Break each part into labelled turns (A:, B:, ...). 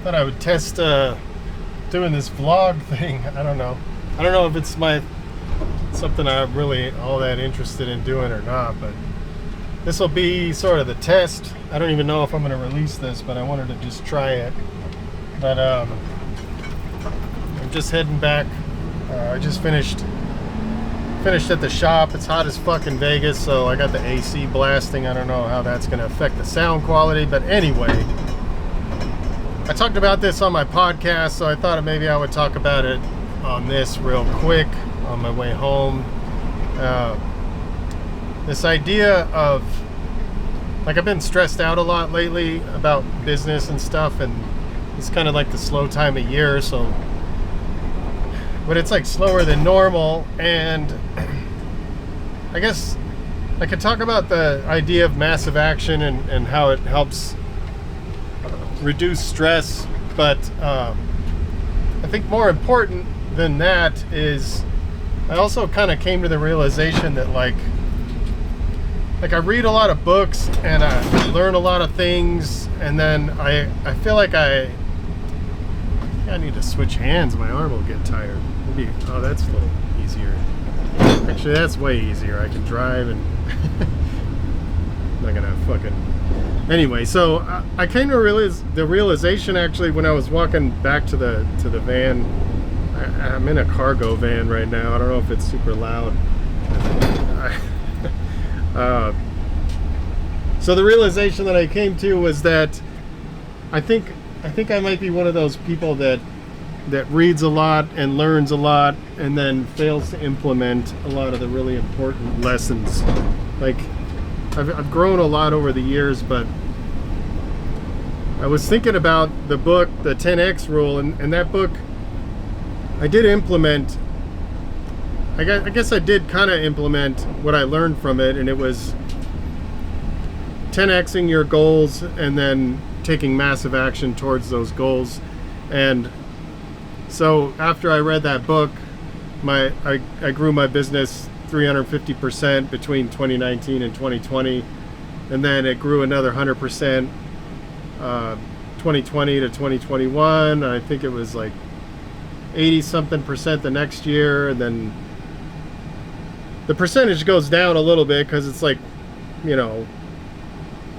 A: thought I would test doing this vlog thing. I don't know if it's something I'm really all that interested in doing or not, but this will be sort of the test. I don't even know if I'm going to release this, but I wanted to just try it. But I'm just heading back. I just finished at the shop. It's hot as fucking Vegas, so I got the AC blasting. I don't know how that's going to affect the sound quality, but anyway, I talked about this on my podcast, so I thought maybe I would talk about it on this real quick on my way home. This idea of, like, I've been stressed out a lot lately about business and stuff, and it's kind of like the slow time of year, so, but it's like slower than normal. And I guess I could talk about the idea of massive action and how it helps reduce stress, but I think more important than that is I also kind of came to the realization that like I read a lot of books and I learn a lot of things, and then I feel like I need to switch hands. My arm will get tired. Maybe, oh, that's a little easier. Actually, that's way easier. I can drive and I'm not gonna fucking. Anyway, so I came to the realization actually when I was walking back to the van. I'm in a cargo van right now. I don't know if it's super loud. So the realization that I came to was that I think I might be one of those people that reads a lot and learns a lot and then fails to implement a lot of the really important lessons. Like I've grown a lot over the years, but I was thinking about the book, the 10X rule, and that book I did implement. I guess I did kind of implement what I learned from it, and it was 10Xing your goals and then taking massive action towards those goals. And so after I read that book, I grew my business 350% between 2019 and 2020, and then it grew another 100% 2020 to 2021. I think it was like 80 something percent the next year, and then the percentage goes down a little bit because it's like, you know,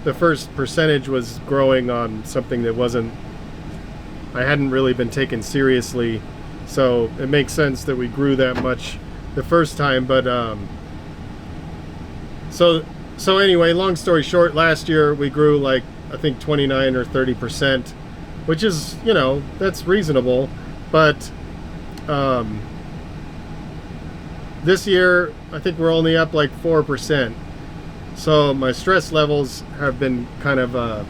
A: the first percentage was growing on something that I hadn't really been taken seriously, so it makes sense that we grew that much the first time. But so anyway, long story short, last year we grew like I think 29 or 30%, which is, you know, that's reasonable. But this year I think we're only up like 4%. So my stress levels have been kind of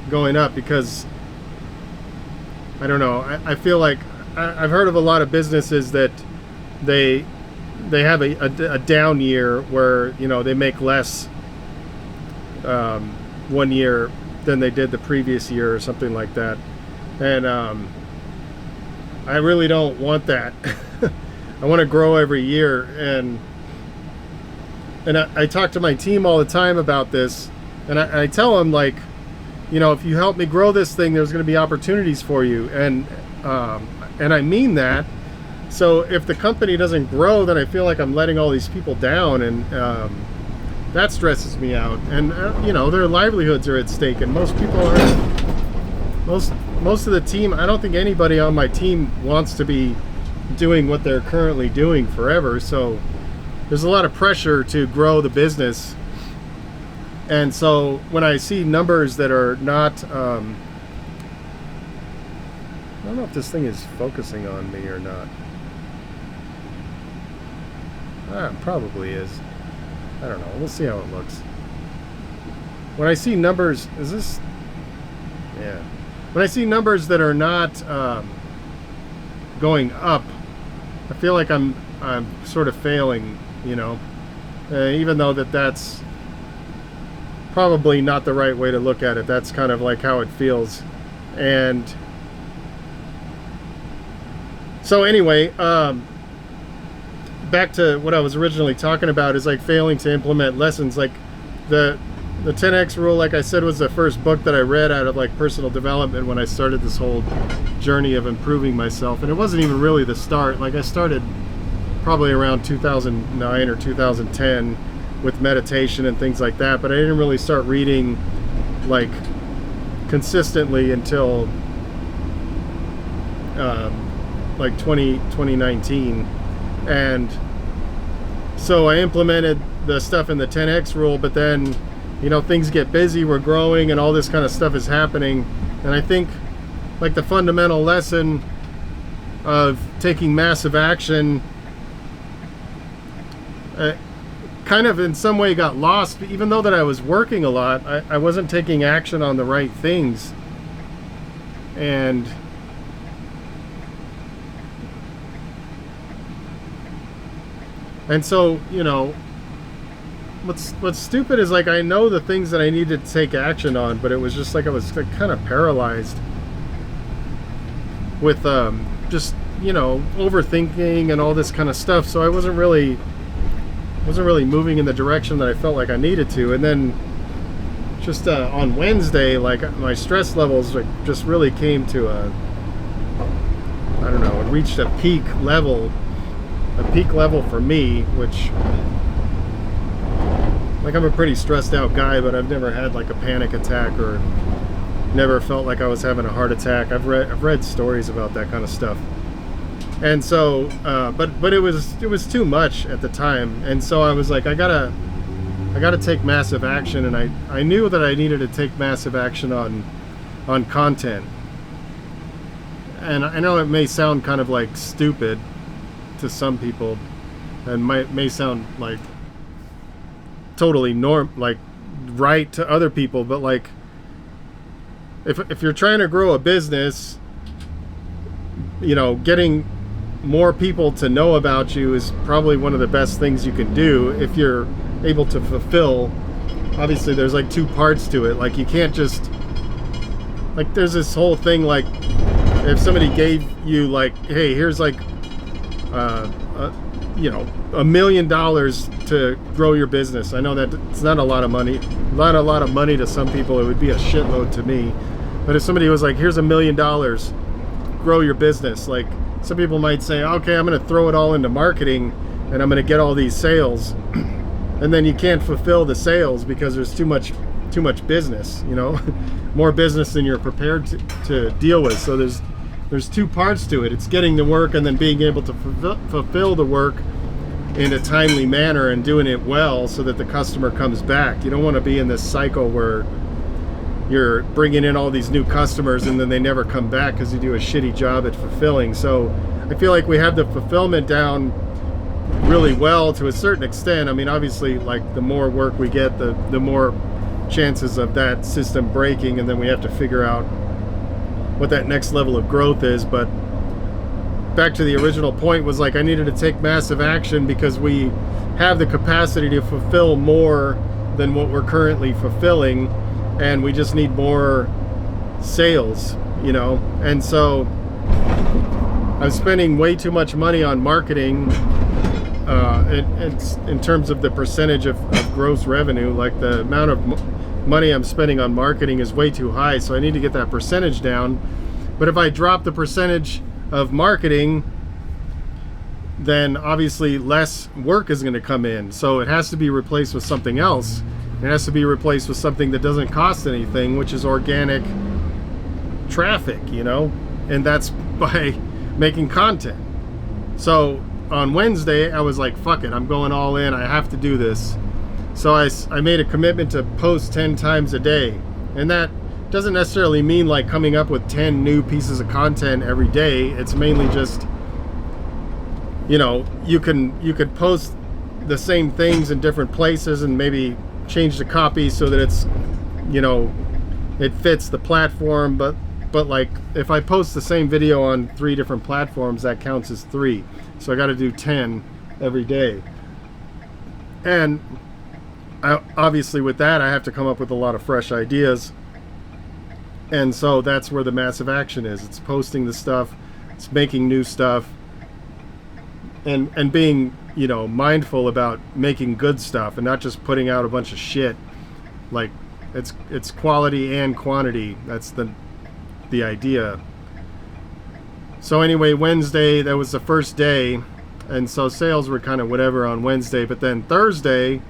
A: going up because I don't know. I feel like I've heard of a lot of businesses that they have a down year where, you know, they make less one year than they did the previous year or something like that. And I really don't want that. I want to grow every year, and I talk to my team all the time about this, and I tell them, like, you know, if you help me grow this thing, there's going to be opportunities for you, and I mean that. So if the company doesn't grow, then I feel like I'm letting all these people down, and that stresses me out. And you know, their livelihoods are at stake, and most people aren't. Most of the team, I don't think anybody on my team wants to be doing what they're currently doing forever. So there's a lot of pressure to grow the business. And so when I see numbers that are not, I don't know if this thing is focusing on me or not. It probably is. I don't know. We'll see how it looks. When I see numbers, is this? Yeah. When I see numbers that are not going up, I feel like I'm sort of failing, you know, even though that's probably not the right way to look at it. That's kind of like how it feels. And so anyway, back to what I was originally talking about is like failing to implement lessons. Like the the 10X rule, like I said, was the first book that I read out of like personal development when I started this whole journey of improving myself. And it wasn't even really the start. Like I started probably around 2009 or 2010 with meditation and things like that, but I didn't really start reading like consistently until like 2019. And so I implemented the stuff in the 10X rule, but then, you know, things get busy, we're growing, and all this kind of stuff is happening. And I think like the fundamental lesson of taking massive action kind of in some way got lost. Even though that I was working a lot, I wasn't taking action on the right things. And so, you know, what's stupid is like I know the things that I needed to take action on, but it was just like I was like kind of paralyzed with just, you know, overthinking and all this kind of stuff. So I wasn't really moving in the direction that I felt like I needed to. And then just on Wednesday, like my stress levels like just really came to I don't know, it reached a peak level for me, which, like, I'm a pretty stressed out guy, but I've never had like a panic attack or never felt like I was having a heart attack. I've read stories about that kind of stuff. And so but it was too much at the time. And so I was like, I gotta take massive action. And I knew that I needed to take massive action on content. And I know it may sound kind of like stupid to some people, and may sound like totally right to other people, but like if you're trying to grow a business, you know, getting more people to know about you is probably one of the best things you can do if you're able to fulfill. Obviously there's like two parts to it. Like you can't just, like, there's this whole thing, like if somebody gave you like, hey, here's like you know, $1 million to grow your business. I know that it's not a lot of money, not a lot of money to some people. It would be a shitload to me. But if somebody was like, here's $1 million, grow your business, like some people might say, okay, I'm going to throw it all into marketing and I'm going to get all these sales. And then you can't fulfill the sales because there's too much business, you know, more business than you're prepared to deal with. So there's two parts to it. It's getting the work and then being able to fulfill the work in a timely manner and doing it well so that the customer comes back. You don't want to be in this cycle where you're bringing in all these new customers and then they never come back because you do a shitty job at fulfilling. So I feel like we have the fulfillment down really well to a certain extent. I mean, obviously, like the more work we get, the more chances of that system breaking, and then we have to figure out what that next level of growth is. But back to the original point was like I needed to take massive action because we have the capacity to fulfill more than what we're currently fulfilling, and we just need more sales, you know. And so I'm spending way too much money on marketing in terms of the percentage of gross revenue. Like the amount of money I'm spending on marketing is way too high, so I need to get that percentage down. But if I drop the percentage of marketing, then obviously less work is going to come in, so it has to be replaced with something else. It has to be replaced with something that doesn't cost anything, which is organic traffic, you know, and that's by making content. So on Wednesday I was like, fuck it, I'm going all in, I have to do this. So I made a commitment to post 10 times a day, and that doesn't necessarily mean like coming up with 10 new pieces of content every day. It's mainly just, you know, you could post the same things in different places and maybe change the copy so that it's, you know, it fits the platform. But like if I post the same video on 3 different platforms, that counts as 3. So I got to do 10 every day. And obviously with that I have to come up with a lot of fresh ideas. And so that's where the massive action is. It's posting the stuff, it's making new stuff, and being, you know, mindful about making good stuff and not just putting out a bunch of shit. Like it's quality and quantity. That's the idea. So anyway, Wednesday, that was the first day, and so sales were kind of whatever on Wednesday, but then Thursday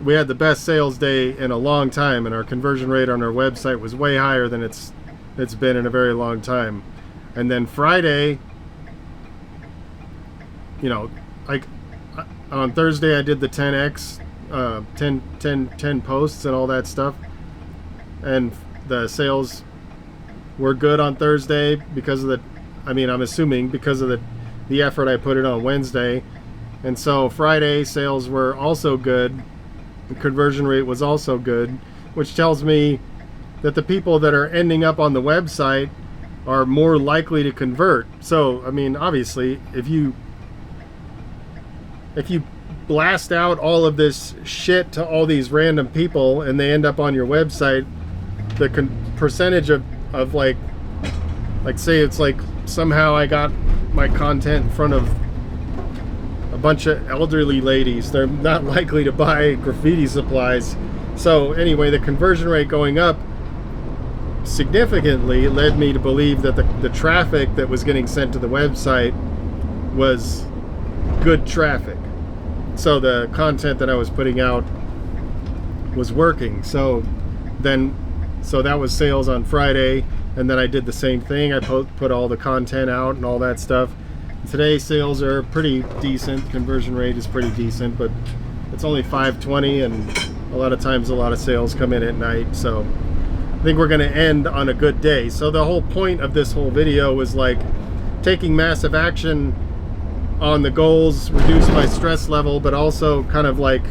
A: we had the best sales day in a long time, and our conversion rate on our website was way higher than it's been in a very long time. And then Friday, you know, like on Thursday I did the 10x 10 posts and all that stuff, and the sales were good on Thursday because of I'm assuming because of the effort I put in on Wednesday. And so Friday sales were also good. The conversion rate was also good, which tells me that the people that are ending up on the website are more likely to convert. So, I mean, obviously, if you blast out all of this shit to all these random people and they end up on your website, the percentage of like say it's like somehow I got my content in front of a bunch of elderly ladies, they're not likely to buy graffiti supplies. So anyway, the conversion rate going up significantly led me to believe that the traffic that was getting sent to the website was good traffic. So the content that I was putting out was working. So that was sales on Friday, and then I did the same thing. I put all the content out and all that stuff. Today sales are pretty decent. Conversion rate is pretty decent, but it's only 5:20, and a lot of times a lot of sales come in at night. So I think we're going to end on a good day. So the whole point of this whole video was like taking massive action on the goals, reduce my stress level, but also kind of like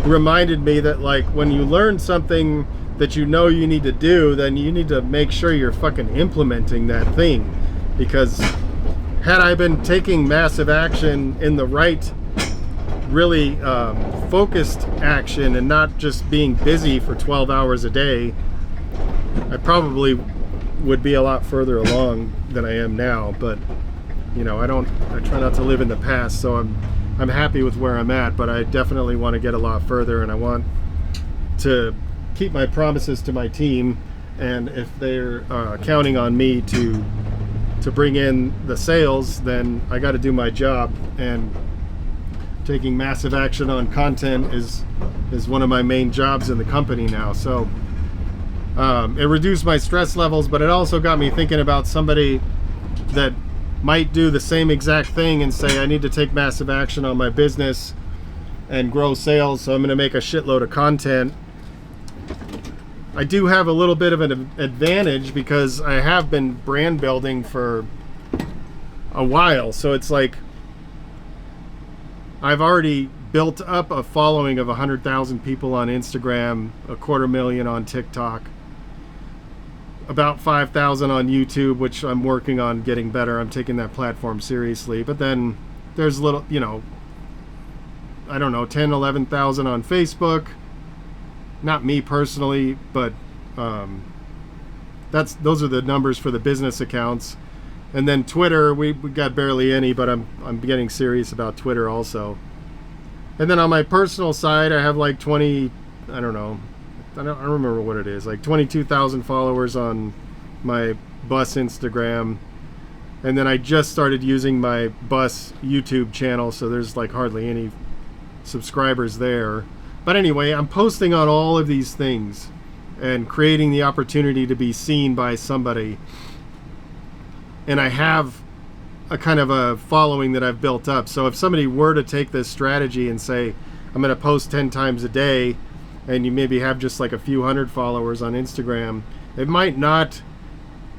A: reminded me that like when you learn something that you know you need to do, then you need to make sure you're fucking implementing that thing. Because had I been taking massive action in the right, really focused action and not just being busy for 12 hours a day, I probably would be a lot further along than I am now. But you know, I try not to live in the past, so I'm happy with where I'm at, but I definitely want to get a lot further, and I want to keep my promises to my team. And if they're counting on me to bring in the sales, then I got to do my job. And taking massive action on content is one of my main jobs in the company now. So it reduced my stress levels, but it also got me thinking about somebody that might do the same exact thing and say, I need to take massive action on my business and grow sales, so I'm going to make a shitload of content. I do have a little bit of an advantage because I have been brand building for a while. So it's like I've already built up a following of 100,000 people on Instagram, 250,000 on TikTok, about 5,000 on YouTube, which I'm working on getting better. I'm taking that platform seriously. But then there's little, you know, I don't know, 10, 11,000 on Facebook. Not me personally, but those are the numbers for the business accounts. And then Twitter, we got barely any, but I'm getting serious about Twitter also. And then on my personal side, I have like 20, I don't remember what it is, like 22,000 followers on my Bus Instagram. And then I just started using my Bus YouTube channel, so there's like hardly any subscribers there. But anyway, I'm posting on all of these things and creating the opportunity to be seen by somebody. And I have a kind of a following that I've built up. So if somebody were to take this strategy and say, I'm going to post 10 times a day, and you maybe have just like a few hundred followers on Instagram, it might not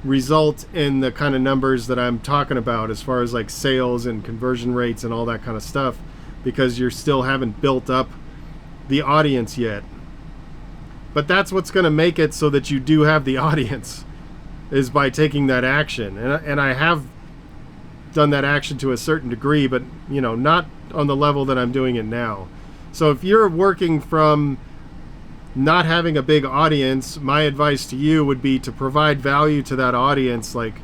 A: result in the kind of numbers that I'm talking about as far as like sales and conversion rates and all that kind of stuff, because you still haven't built up the audience yet. But that's what's going to make it so that you do have the audience, is by taking that action. And I have done that action to a certain degree, but you know, not on the level that I'm doing it now. So if you're working from not having a big audience, my advice to you would be to provide value to that audience. Like,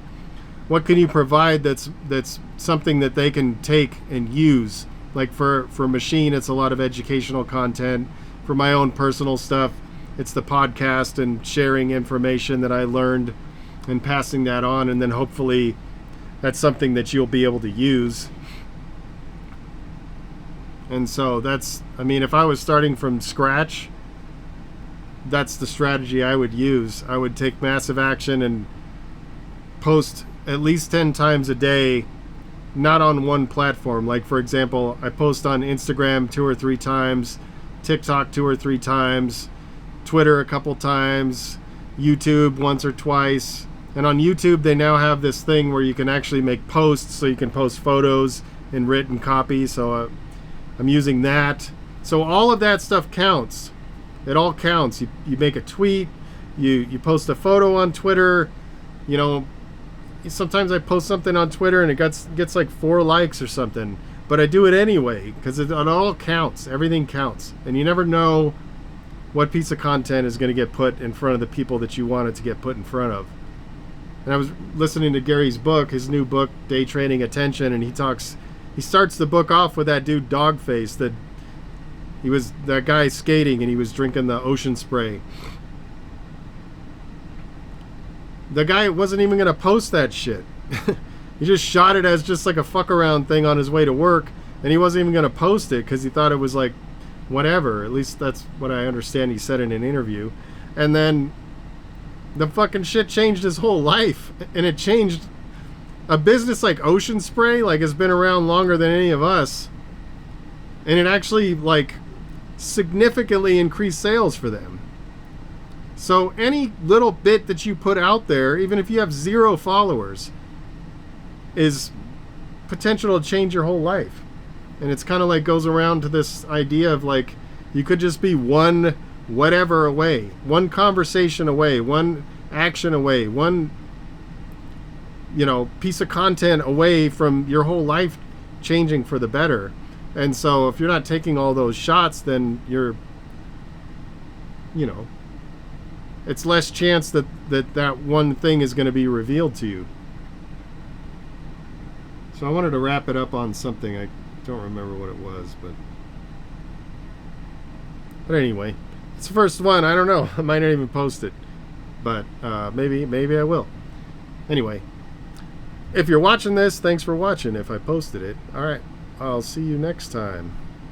A: what can you provide that's something that they can take and use? Like for Machine, it's a lot of educational content. for my own personal stuff, it's the podcast and sharing information that I learned and passing that on, and then hopefully that's something that you'll be able to use. And so that's, I mean, if I was starting from scratch, that's the strategy I would use. I would take massive action and post at least 10 times a day, not on one platform. Like, for example, I post on Instagram 2 or 3 times, TikTok 2 or 3 times, Twitter a couple times, YouTube once or twice. And on YouTube, they now have this thing where you can actually make posts, so you can post photos in written copy. So I'm using that. So all of that stuff counts. It all counts. You make a tweet, you post a photo on Twitter. You know, sometimes I post something on Twitter and it gets like 4 likes or something, but I do it anyway because it all counts. Everything counts, and you never know what piece of content is going to get put in front of the people that you want it to get put in front of. And I was listening to Gary's book, his new book, Day Trading Attention, and he starts the book off with that dude Dogface, that guy skating and he was drinking the ocean spray. The guy wasn't even going to post that shit. He just shot it as just like a fuck around thing on his way to work, and he wasn't even going to post it because he thought it was like whatever. At least that's what I understand he said in an interview. And then the fucking shit changed his whole life, and it changed a business like Ocean Spray, like, has been around longer than any of us, and it actually like significantly increased sales for them. So any little bit that you put out there, even if you have 0 followers, is potential to change your whole life. And it's kind of like goes around to this idea of like, you could just be one whatever away, one conversation away, one action away, one, you know, piece of content away from your whole life changing for the better. And so if you're not taking all those shots, then you're, you know, it's less chance that one thing is going to be revealed to you. So I wanted to wrap it up on something. I don't remember what it was, but anyway, it's the first one. I don't know. I might not even post it, but maybe I will. Anyway, if you're watching this, thanks for watching. If I posted it, all right, I'll see you next time.